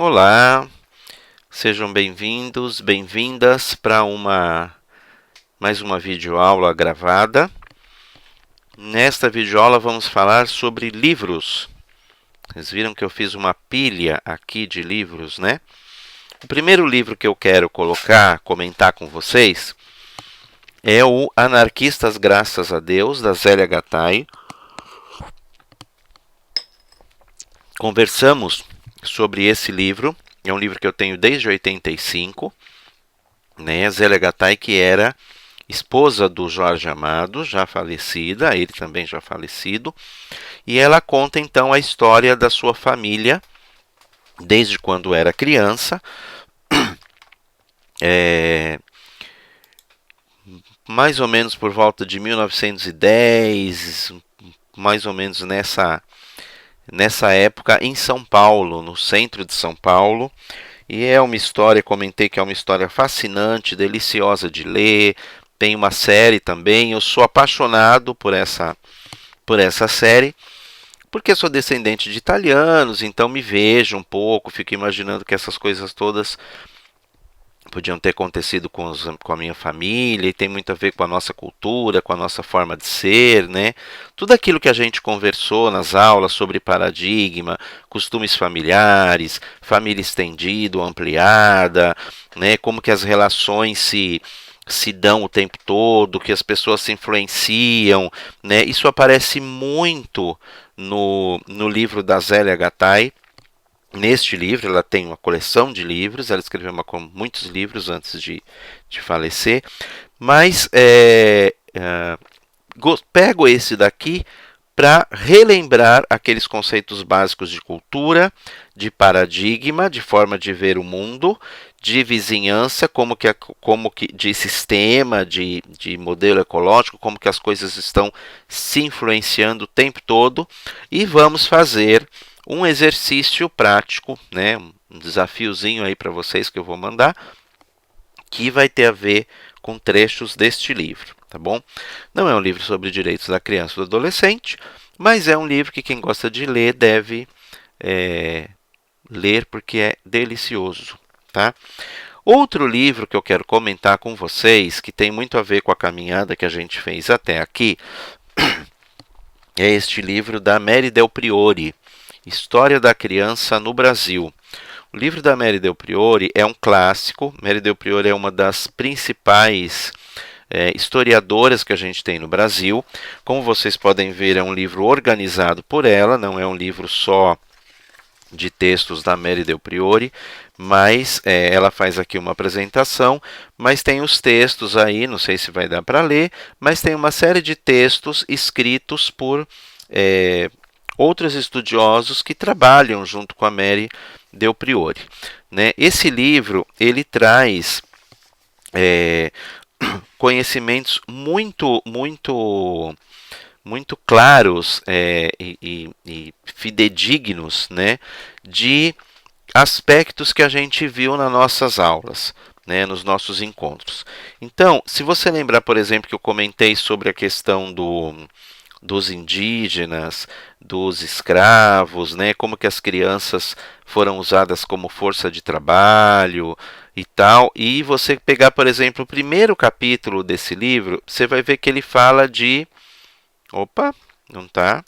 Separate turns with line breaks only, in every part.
Olá, sejam bem-vindos, bem-vindas para mais uma videoaula gravada. Nesta videoaula vamos falar sobre livros. Vocês viram que eu fiz uma pilha aqui de livros, né? O primeiro livro que eu quero comentar com vocês, é o Anarquistas Graças a Deus, da Zélia Gattai. Conversamos sobre esse livro, é um livro que eu tenho desde 85, né? Zélia Gattai, que era esposa do Jorge Amado, já falecida, ele também já falecido, e ela conta então a história da sua família, desde quando era criança, mais ou menos por volta de 1910, mais ou menos nessa época, em São Paulo, no centro de São Paulo. E é uma história, comentei que é uma história fascinante, deliciosa de ler. Tem uma série também. Eu sou apaixonado por essa série, porque sou descendente de italianos, então me vejo um pouco, fico imaginando que essas coisas todas podiam ter acontecido com a minha família, e tem muito a ver com a nossa cultura, com a nossa forma de ser, né? Tudo aquilo que a gente conversou nas aulas sobre paradigma, costumes familiares, família estendida ou ampliada, né? Como que as relações se dão o tempo todo, que as pessoas se influenciam, né? Isso aparece muito no livro da Zélia Gattai. Neste livro, ela tem uma coleção de livros, ela escreveu muitos livros antes de falecer, mas pego esse daqui para relembrar aqueles conceitos básicos de cultura, de paradigma, de forma de ver o mundo, de vizinhança, de sistema, de modelo ecológico, como que as coisas estão se influenciando o tempo todo, e vamos fazer um exercício prático, né, um desafiozinho aí para vocês que eu vou mandar, que vai ter a ver com trechos deste livro, tá bom? Não é um livro sobre direitos da criança e do adolescente, mas é um livro que quem gosta de ler deve ler porque é delicioso, tá? Outro livro que eu quero comentar com vocês, que tem muito a ver com a caminhada que a gente fez até aqui, é este livro da Mary Del Priore, História da Criança no Brasil. O livro da Mary Del Priore é um clássico. Mary Del Priore é uma das principais historiadoras que a gente tem no Brasil. Como vocês podem ver, é um livro organizado por ela, não é um livro só de textos da Mary Del Priore, mas ela faz aqui uma apresentação, mas tem os textos aí, não sei se vai dar para ler, mas tem uma série de textos escritos por outros estudiosos que trabalham junto com a Mary Del Priore, né? Esse livro ele traz conhecimentos muito claros e fidedignos, né, de aspectos que a gente viu nas nossas aulas, né, nos nossos encontros. Então, se você lembrar, por exemplo, que eu comentei sobre a questão dos indígenas, dos escravos, né, como que as crianças foram usadas como força de trabalho e tal, e você pegar, por exemplo, o primeiro capítulo desse livro, você vai ver que ele fala de... Opa, não tá.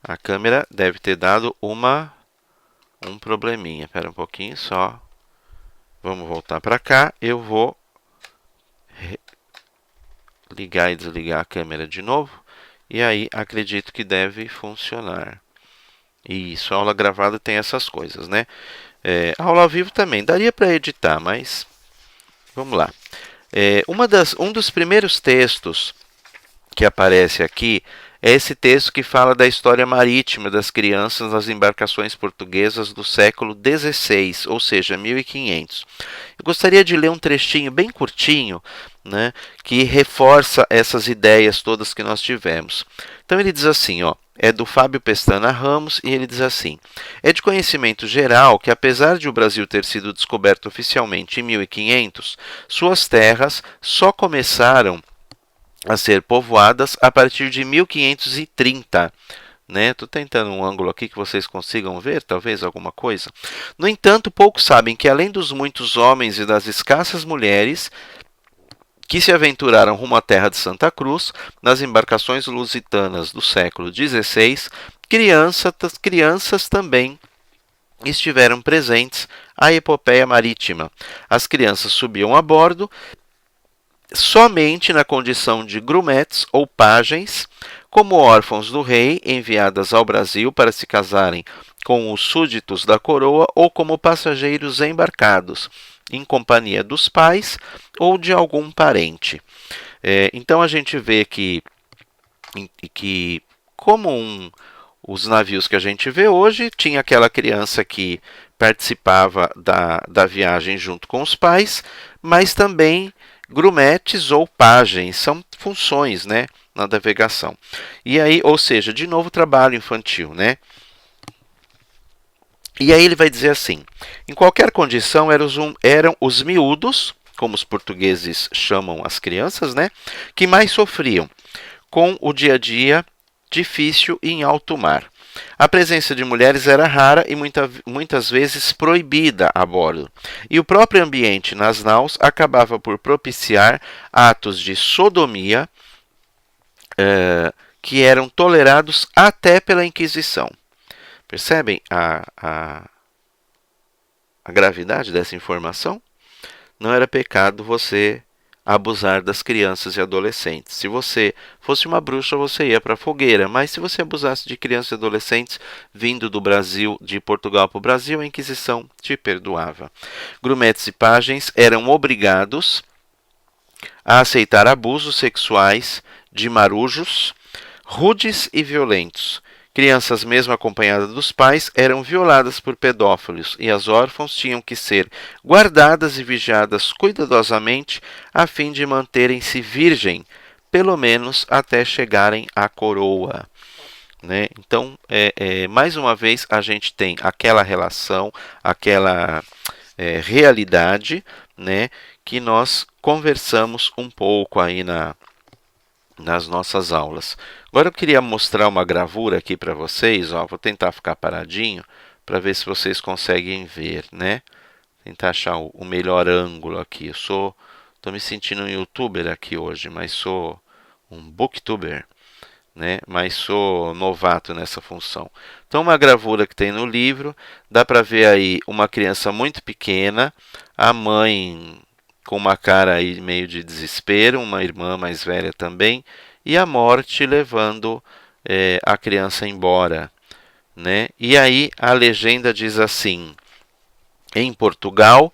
A câmera deve ter dado um probleminha. Espera um pouquinho só. Vamos voltar para cá. Eu vou ligar e desligar a câmera de novo. E aí acredito que deve funcionar. Isso, a aula gravada tem essas coisas, né? A aula ao vivo também. Daria para editar, mas vamos lá. Um dos primeiros textos que aparece aqui é esse texto que fala da história marítima das crianças nas embarcações portuguesas do século XVI, ou seja, 1500. Eu gostaria de ler um trechinho bem curtinho, né, que reforça essas ideias todas que nós tivemos. Então ele diz assim, ó, é do Fábio Pestana Ramos, e ele diz assim: é de conhecimento geral que, apesar de o Brasil ter sido descoberto oficialmente em 1500, suas terras só começaram a ser povoadas a partir de 1530, né? Estou tentando um ângulo aqui que vocês consigam ver, talvez alguma coisa. No entanto, poucos sabem que além dos muitos homens e das escassas mulheres que se aventuraram rumo à terra de Santa Cruz, nas embarcações lusitanas do século XVI, crianças também estiveram presentes à epopeia marítima. As crianças subiam a bordo somente na condição de grumetes ou pajens, como órfãos do rei, enviadas ao Brasil para se casarem com os súditos da coroa ou como passageiros embarcados, em companhia dos pais ou de algum parente. Então a gente vê que como os navios que a gente vê hoje, tinha aquela criança que participava da viagem junto com os pais, mas também grumetes ou pajens, são funções, né, na navegação. E aí, ou seja, de novo trabalho infantil, né? E aí ele vai dizer assim: em qualquer condição eram os miúdos, como os portugueses chamam as crianças, né, que mais sofriam com o dia a dia difícil em alto mar. A presença de mulheres era rara e muitas vezes proibida a bordo, e o próprio ambiente nas naus acabava por propiciar atos de sodomia que eram tolerados até pela Inquisição. Percebem a gravidade dessa informação? Não era pecado você abusar das crianças e adolescentes. Se você fosse uma bruxa, você ia para a fogueira, mas se você abusasse de crianças e adolescentes vindo do Brasil, de Portugal para o Brasil, a Inquisição te perdoava. Grumetes e pajens eram obrigados a aceitar abusos sexuais de marujos, rudes e violentos. Crianças, mesmo acompanhadas dos pais, eram violadas por pedófilos e as órfãos tinham que ser guardadas e vigiadas cuidadosamente a fim de manterem-se virgem, pelo menos até chegarem à coroa. Né? Então, mais uma vez, a gente tem aquela relação, aquela realidade, né, que nós conversamos um pouco aí nas nossas aulas. Agora eu queria mostrar uma gravura aqui para vocês, ó, vou tentar ficar paradinho para ver se vocês conseguem ver, né? Tentar achar o melhor ângulo aqui. Estou me sentindo um youtuber aqui hoje, mas sou um booktuber, né? Mas sou novato nessa função. Então uma gravura que tem no livro, dá para ver aí uma criança muito pequena, a mãe com uma cara aí meio de desespero, uma irmã mais velha também, e a morte levando a criança embora, né? E aí a legenda diz assim: em Portugal,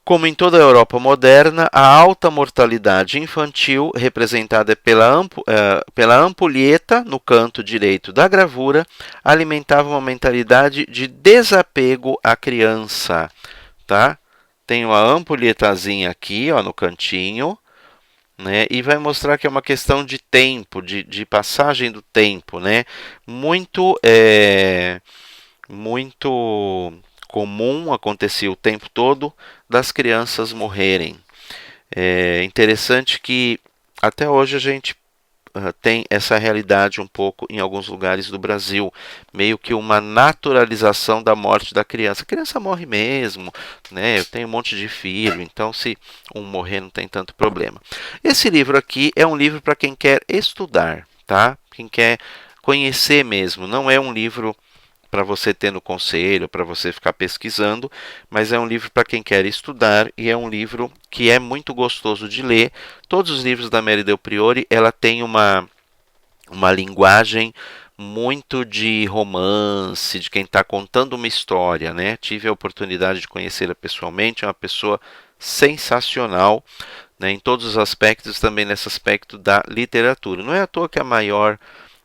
como em toda a Europa moderna, a alta mortalidade infantil, representada pela ampulheta no canto direito da gravura, alimentava uma mentalidade de desapego à criança, tá? Tem uma ampulhetazinha aqui, ó, no cantinho, né? E vai mostrar que é uma questão de tempo, de passagem do tempo, né? Muito comum, acontecia o tempo todo, das crianças morrerem. É interessante que até hoje a gente tem essa realidade um pouco em alguns lugares do Brasil, meio que uma naturalização da morte da criança. A criança morre mesmo, né? Eu tenho um monte de filho, então se um morrer não tem tanto problema. Esse livro aqui é um livro para quem quer estudar, tá? Quem quer conhecer mesmo. Não é um livro para você ter no conselho, para você ficar pesquisando, mas é um livro para quem quer estudar e é um livro que é muito gostoso de ler. Todos os livros da Mary Del Priore, ela tem uma linguagem muito de romance, de quem está contando uma história, né? Tive a oportunidade de conhecê-la pessoalmente, é uma pessoa sensacional, né, em todos os aspectos, também nesse aspecto da literatura. Não é à toa que a maior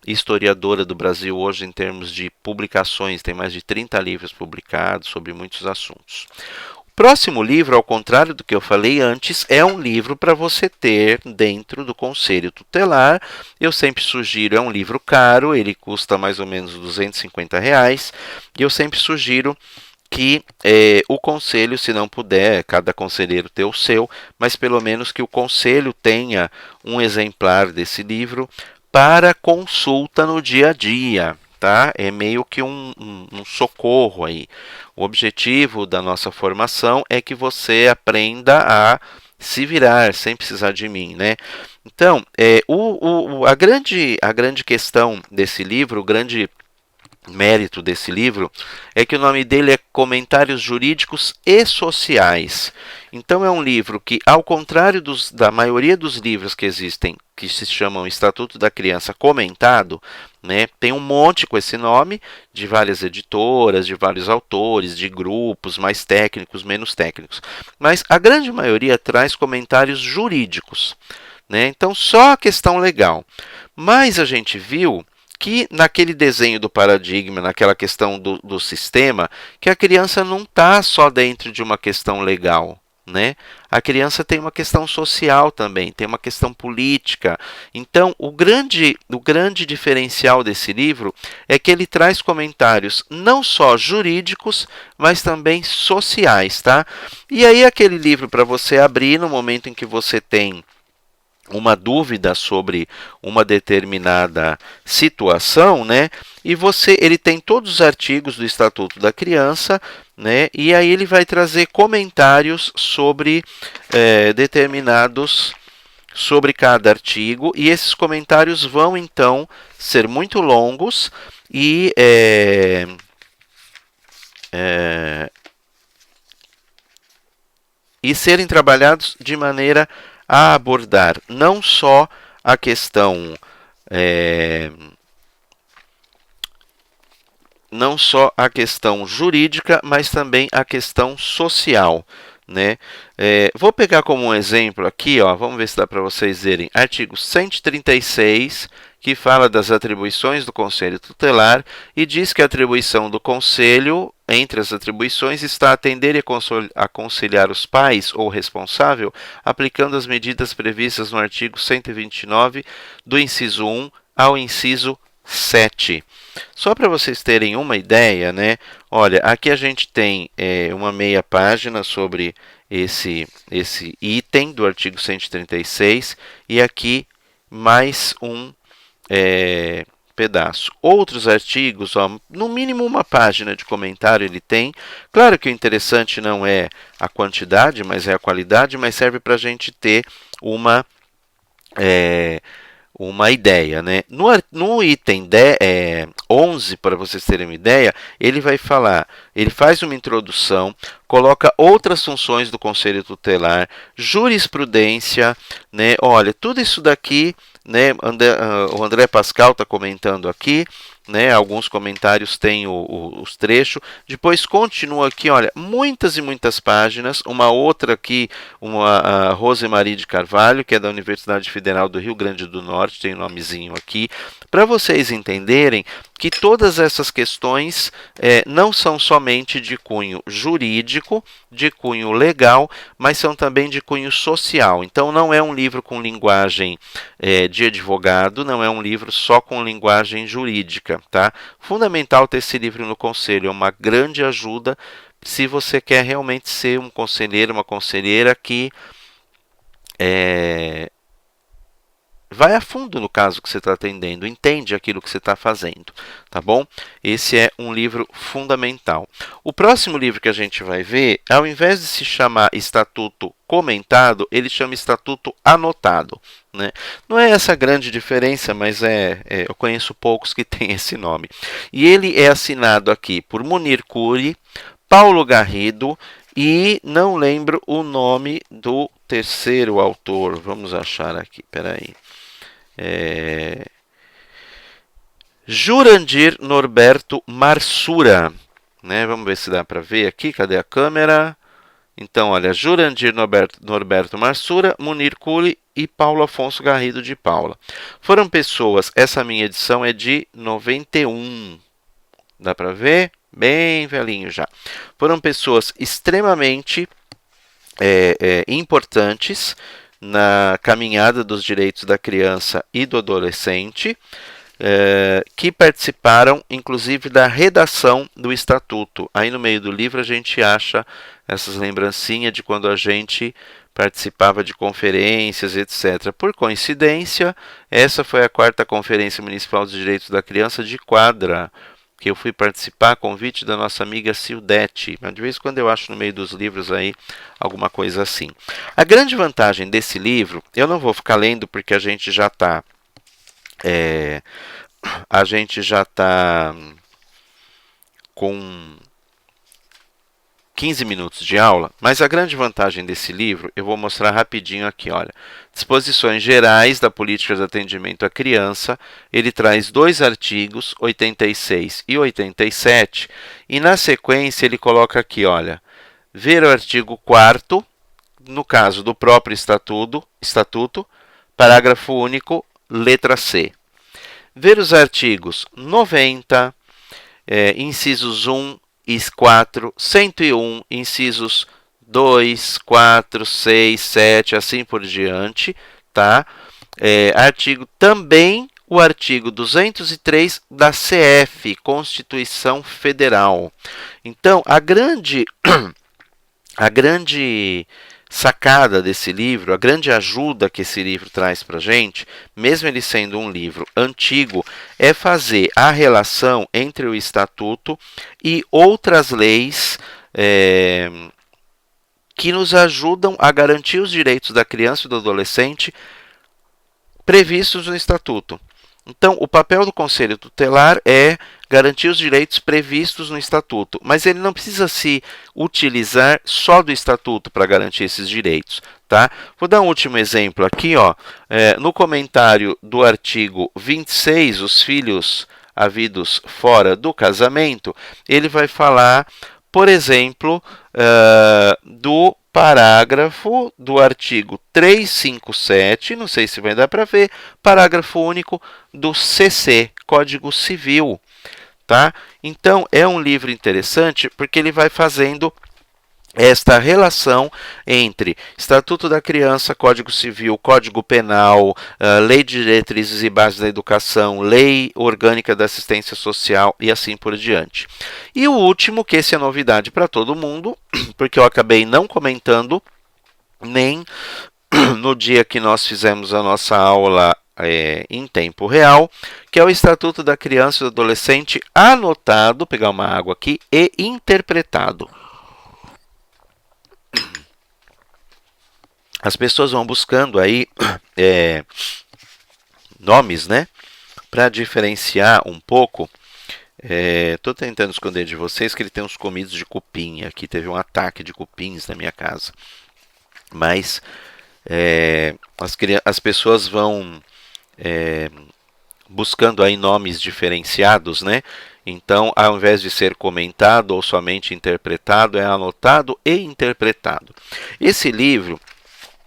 historiadora do Brasil hoje em termos de publicações, tem mais de 30 livros publicados sobre muitos assuntos. O próximo livro, ao contrário do que eu falei antes, é um livro para você ter dentro do Conselho Tutelar. Eu sempre sugiro, é um livro caro, ele custa mais ou menos R$250, e eu sempre sugiro que o conselho, se não puder, cada conselheiro ter o seu, mas pelo menos que o conselho tenha um exemplar desse livro para consulta no dia a dia. Tá? É meio que um socorro aí. O objetivo da nossa formação é que você aprenda a se virar sem precisar de mim, né? Então, a grande questão desse livro, o grande mérito desse livro é que o nome dele é Comentários Jurídicos e Sociais. Então é um livro que, ao contrário da maioria dos livros que existem, que se chamam Estatuto da Criança Comentado, né, tem um monte com esse nome, de várias editoras, de vários autores, de grupos mais técnicos, menos técnicos. Mas a grande maioria traz comentários jurídicos, né? Então só a questão legal. Mas a gente viu que naquele desenho do paradigma, naquela questão do sistema, que a criança não está só dentro de uma questão legal, né? A criança tem uma questão social também, tem uma questão política. Então, o grande diferencial desse livro é que ele traz comentários não só jurídicos, mas também sociais, tá? E aí aquele livro para você abrir no momento em que você tem uma dúvida sobre uma determinada situação, né? E ele tem todos os artigos do Estatuto da Criança, né? E aí ele vai trazer comentários sobre sobre cada artigo, e esses comentários vão então ser muito longos e serem trabalhados de maneira a abordar não só a questão jurídica, mas também a questão social, né? Vou pegar como um exemplo aqui, ó, vamos ver se dá para vocês verem, artigo 136, que fala das atribuições do Conselho Tutelar e diz que a atribuição do Conselho, entre as atribuições, está a atender e aconselhar os pais ou responsável, aplicando as medidas previstas no artigo 129, do inciso 1 ao inciso 7. Só para vocês terem uma ideia, né? Olha, aqui a gente tem uma meia página sobre esse item do artigo 136 e aqui mais um pedaço. Outros artigos, ó, no mínimo uma página de comentário ele tem. Claro que o interessante não é a quantidade, mas é a qualidade, mas serve para a gente ter uma ideia, né? No item 11, para vocês terem uma ideia, ele faz uma introdução, coloca outras funções do Conselho Tutelar, jurisprudência, né? Olha, tudo isso daqui, né? O André Pascal está comentando aqui, né? Alguns comentários têm os trechos. Depois continua aqui, olha, muitas e muitas páginas. Uma outra aqui, a Rosemarie de Carvalho, que é da Universidade Federal do Rio Grande do Norte, tem um nomezinho aqui, para vocês entenderem que todas essas questões não são somente de cunho jurídico, de cunho legal, mas são também de cunho social. Então, não é um livro com linguagem de advogado, não é um livro só com linguagem jurídica, tá? Fundamental ter esse livro no conselho, é uma grande ajuda se você quer realmente ser um conselheiro, uma conselheira que vai a fundo no caso que você está atendendo, entende aquilo que você está fazendo, tá bom? Esse é um livro fundamental. O próximo livro que a gente vai ver, ao invés de se chamar Estatuto Comentado, ele chama Estatuto Anotado, né? Não é essa a grande diferença, mas eu conheço poucos que têm esse nome. E ele é assinado aqui por Munir Cury, Paulo Garrido e não lembro o nome do terceiro autor. Vamos achar aqui, peraí. Jurandir Norberto Marsura, né? Vamos ver se dá para ver aqui, cadê a câmera? Então, olha, Jurandir Norberto Marsura, Munir Cury e Paulo Afonso Garrido de Paula. Foram pessoas, essa minha edição é de 91, dá para ver? Bem velhinho já. Foram pessoas extremamente importantes na caminhada dos direitos da criança e do adolescente. que participaram, inclusive, da redação do Estatuto. Aí no meio do livro a gente acha essas lembrancinhas de quando a gente participava de conferências, etc. Por coincidência, essa foi a 4ª Conferência Municipal dos Direitos da Criança de Quadra, que eu fui participar a convite da nossa amiga Sildete. Mas de vez em quando eu acho no meio dos livros aí alguma coisa assim. A grande vantagem desse livro, eu não vou ficar lendo porque a gente já está com 15 minutos de aula, mas a grande vantagem desse livro, eu vou mostrar rapidinho aqui, olha. Disposições gerais da política de atendimento à criança, ele traz 2 artigos, 86 e 87, e na sequência ele coloca aqui, olha, ver o artigo 4º, no caso do próprio estatuto, parágrafo único, letra C. Ver os artigos 90, incisos 1 e 4, 101, incisos 2, 4, 6, 7, assim por diante, tá? Também o artigo 203 da CF, Constituição Federal. Então, a grande sacada desse livro, a grande ajuda que esse livro traz para a gente, mesmo ele sendo um livro antigo, é fazer a relação entre o Estatuto e outras leis que nos ajudam a garantir os direitos da criança e do adolescente previstos no Estatuto. Então, o papel do Conselho Tutelar é garantir os direitos previstos no Estatuto, mas ele não precisa se utilizar só do Estatuto para garantir esses direitos. Tá? Vou dar um último exemplo aqui. No comentário do artigo 26, os filhos havidos fora do casamento, ele vai falar, por exemplo, do parágrafo do artigo 357, não sei se vai dar para ver, parágrafo único do CC, Código Civil. Tá? Então, é um livro interessante porque ele vai fazendo esta relação entre Estatuto da Criança, Código Civil, Código Penal, Lei de Diretrizes e Bases da Educação, Lei Orgânica da Assistência Social e assim por diante. E o último, que esse é novidade para todo mundo, porque eu acabei não comentando nem no dia que nós fizemos a nossa aula em tempo real, que é o Estatuto da Criança e do Adolescente anotado, pegar uma água aqui, e interpretado. As pessoas vão buscando aí nomes, né, para diferenciar um pouco. Estou tentando esconder de vocês que ele tem uns comidos de cupim. Aqui teve um ataque de cupins na minha casa. Mas as pessoas vão buscando aí nomes diferenciados, né? Então, ao invés de ser comentado ou somente interpretado, é anotado e interpretado. Esse livro,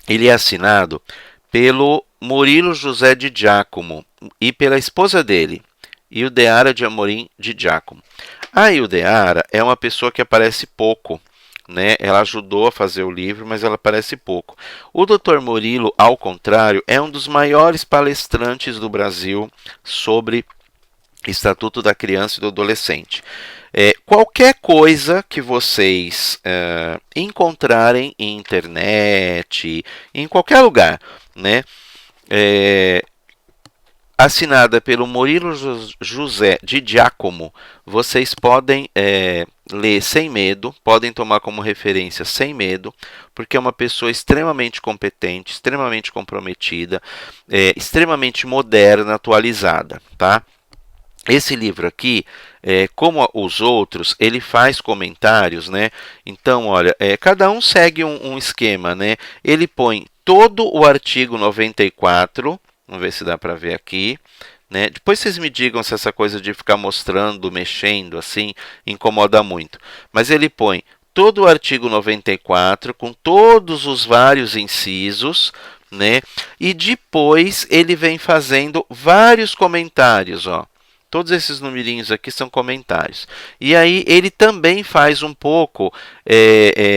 ele é assinado pelo Murilo José de Giacomo e pela esposa dele, Ildeara de Amorim de Giacomo. A Ildeara é uma pessoa que aparece pouco, né? Ela ajudou a fazer o livro, mas ela aparece pouco. O Dr. Murilo, ao contrário, é um dos maiores palestrantes do Brasil sobre Estatuto da Criança e do Adolescente. Qualquer coisa que vocês encontrarem em internet, em qualquer lugar, né? Assinada pelo Murilo José de Giacomo, vocês podem ler sem medo, podem tomar como referência sem medo, porque é uma pessoa extremamente competente, extremamente comprometida, extremamente moderna, atualizada, tá? Esse livro aqui, como os outros, ele faz comentários, né? Então, olha, cada um segue um esquema, né? Ele põe todo o artigo 94, vamos ver se dá para ver aqui, né? Depois vocês me digam se essa coisa de ficar mostrando, mexendo, assim, incomoda muito. Mas ele põe todo o artigo 94, com todos os vários incisos, né? E depois ele vem fazendo vários comentários, ó. Todos esses numerinhos aqui são comentários. E aí ele também faz um pouco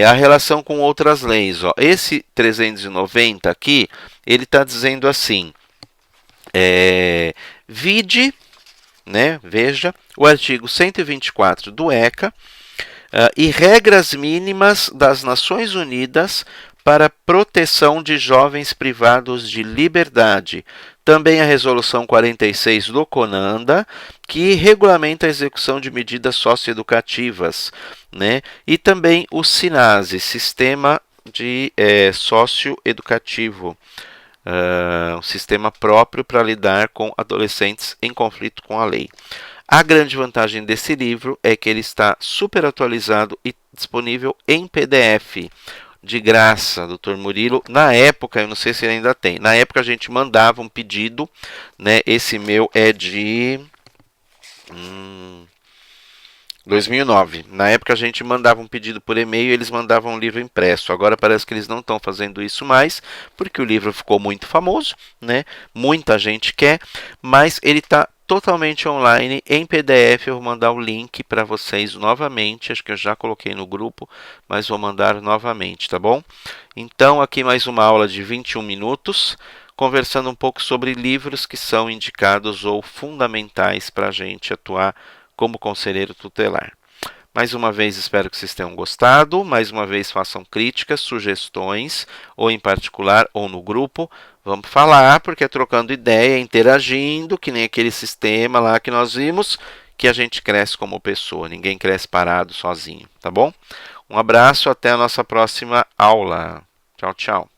a relação com outras leis. Ó. Esse 390 aqui, ele está dizendo assim, vide né? Veja, o artigo 124 do ECA, e regras mínimas das Nações Unidas para proteção de jovens privados de liberdade. Também a Resolução 46 do CONANDA, que regulamenta a execução de medidas socioeducativas, né? E também o SINASE, Sistema de Socioeducativo, um sistema próprio para lidar com adolescentes em conflito com a lei. A grande vantagem desse livro é que ele está super atualizado e disponível em PDF, de graça, doutor Murilo. Na época, eu não sei se ele ainda tem, na época a gente mandava um pedido, né? Esse meu é de 2009. Na época a gente mandava um pedido por e-mail e eles mandavam um livro impresso. Agora parece que eles não estão fazendo isso mais, porque o livro ficou muito famoso, né? Muita gente quer, mas ele está totalmente online em PDF. Eu vou mandar o link para vocês novamente. Acho que eu já coloquei no grupo, mas vou mandar novamente, tá bom? Então, aqui mais uma aula de 21 minutos, conversando um pouco sobre livros que são indicados ou fundamentais para a gente atuar como conselheiro tutelar. Mais uma vez, espero que vocês tenham gostado. Mais uma vez, façam críticas, sugestões, ou em particular, ou no grupo. Vamos falar, porque é trocando ideia, interagindo, que nem aquele sistema lá que nós vimos, que a gente cresce como pessoa. Ninguém cresce parado sozinho, tá bom? Um abraço, até a nossa próxima aula. Tchau, tchau.